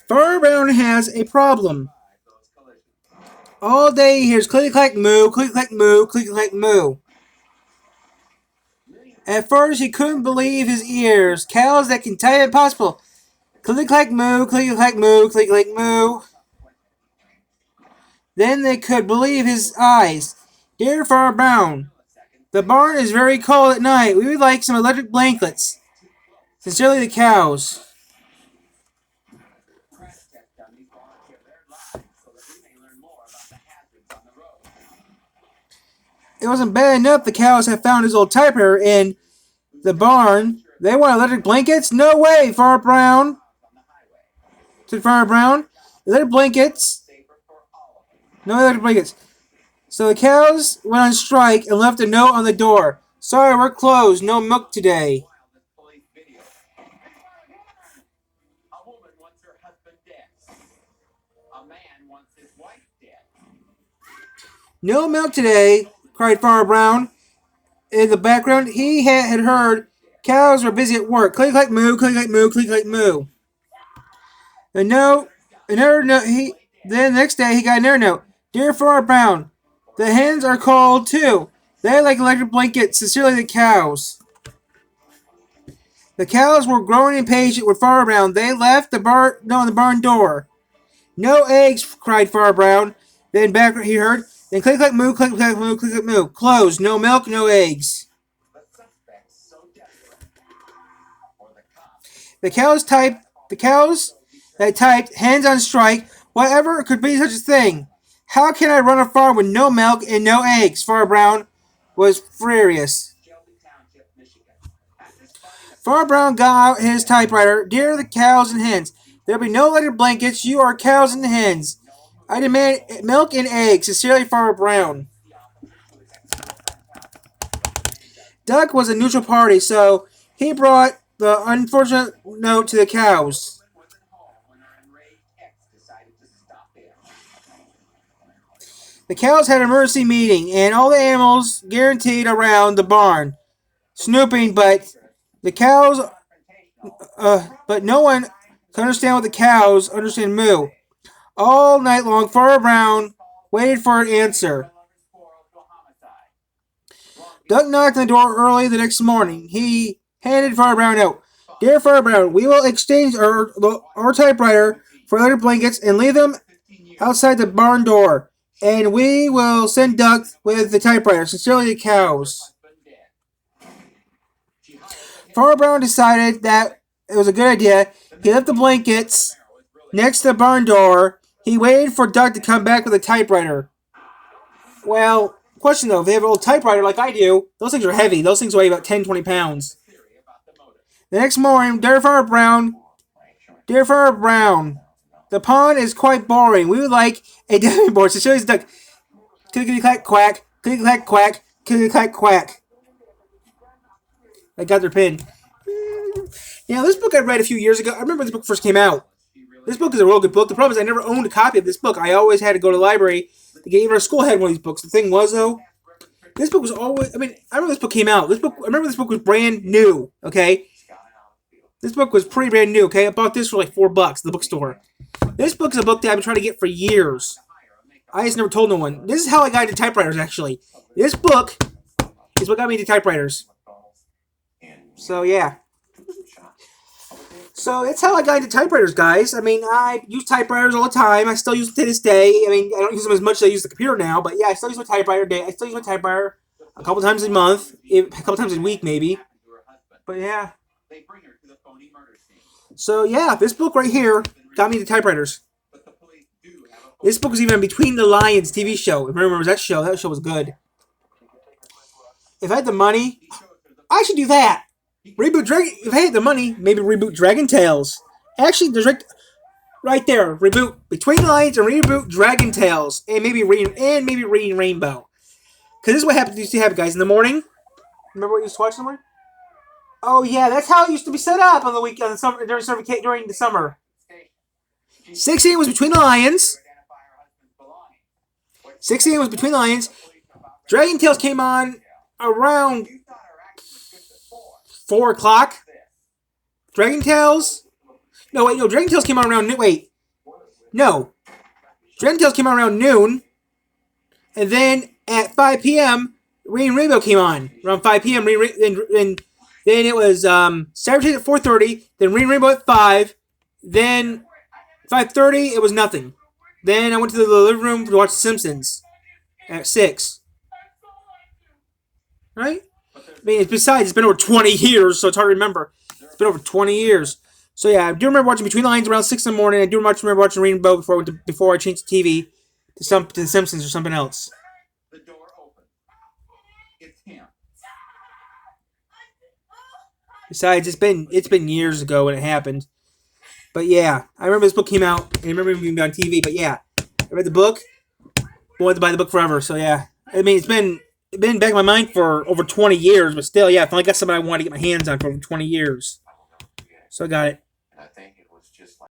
Farmer Brown has a problem. All day he hears click clack moo, click clack moo, click clack moo. At first he couldn't believe his ears. Cows that can type impossible. Click clack moo, click clack moo, click clack moo. Then they could believe his eyes. Dear Farmer Brown, the barn is very cold at night. We would like some electric blankets. Sincerely, the cows. It wasn't bad enough the cows had found his old typewriter in the barn. They want electric blankets? No way, Farmer Brown. Said Farmer Brown. Electric blankets. No electric blankets. So the cows went on strike and left a note on the door. Sorry, we're closed. No milk today. No milk today, cried Farmer Brown. In the background, he had heard cows were busy at work. Click, click, moo, click, click, moo, click, click, moo. A note, another note. Then the next day he got another note. Dear Farmer Brown, the hens are cold too. They like electric blankets. Sincerely, the cows. The cows were growing impatient with Farmer Brown. They left the barn door. No eggs, cried Farmer Brown. Then back he heard. Then click, click, moo, click, click, moo, click, click, moo. Closed. No milk, no eggs. The cows that typed hens on strike. Whatever could be such a thing. How can I run a farm with no milk and no eggs? Farmer Brown was furious. Farmer Brown got out his typewriter. Dear the cows and hens, there'll be no electric blankets. You are cows and hens. I demand milk and eggs. Sincerely, Farmer Brown. Duck was a neutral party, so he brought the unfortunate note to the cows. The cows had an emergency meeting, and all the animals guaranteed around the barn, snooping, but the cows, but no one could understand what the cows understand moo. All night long, Farmer Brown waited for an answer. Duck knocked on the door early the next morning. He handed Farmer Brown a note. Dear Farmer Brown, we will exchange our typewriter for leather blankets and leave them outside the barn door. And we will send Duck with the typewriter. Sincerely, the cows. Farmer Brown decided that it was a good idea. He left the blankets next to the barn door. He waited for Duck to come back with a typewriter. Well, question though, if they have an old typewriter like I do, those things are heavy. Those things weigh about 10, 20 pounds. The next morning, Dear Farmer Brown, the pond is quite boring. We would like a diving board. So show you Duck. Clickety clack quack, clickety clack quack, clickety clack quack. I got their pin. Yeah, this book I read a few years ago. I remember when this book first came out. This book is a real good book. The problem is I never owned a copy of this book. I always had to go to the library to get. Even our school had one of these books. The thing was though, this book was always. I remember this book came out. I remember this book was brand new. Okay, this book was pretty brand new. Okay, I bought this for like $4 at the bookstore. This book is a book that I've been trying to get for years. I just never told no one. This is how I got into typewriters. Actually, this book is what got me into typewriters. So yeah. So that's how I got into typewriters, guys. I use typewriters all the time. I still use them to this day. I don't use them as much as I use the computer now, but yeah, I still use my typewriter. I still use my typewriter a couple times a month, a couple times a week, maybe. But yeah. So yeah, this book right here got me into typewriters. This book was even on Between the Lions TV show. Remember that show? That show was good. If I had the money, I should do that. Reboot Dragon. If I had the money, maybe reboot Dragon Tales. Actually, there's right there. Reboot Between the Lions and reboot Dragon Tales, and maybe Reading Rainbow. Because this is what used to happen, guys. In the morning, remember what you used to watch in the morning? Oh yeah, that's how it used to be set up on the week during the summer. 6 a.m. was Between the Lions. 6 a.m. was Between the Lions. Dragon Tales came on around 4 o'clock. Dragon Tales came on around No. Dragon Tales came out around noon, and then at 5 p.m., Rain Rainbow came on around 5 p.m. And then it was Saturday at 4:30. Then Rain Rainbow at 5. Then 5:30 it was nothing. Then I went to the living room to watch The Simpsons at 6. Right? I mean, besides, it's been over 20 years, so it's hard to remember. It's been over 20 years. So yeah, I do remember watching Between the Lines around 6 in the morning. I do remember watching Rainbow before I changed the TV to The Simpsons or something else. The door open. It's him. Besides, it's been years ago when it happened. But yeah, I remember this book came out, and I remember it being on TV. But yeah, I read the book. Wanted to buy the book forever. So yeah, I mean, it's been back in my mind for over 20 years, but still, yeah, I finally got something I wanted to get my hands on for over 20 years. So I got it.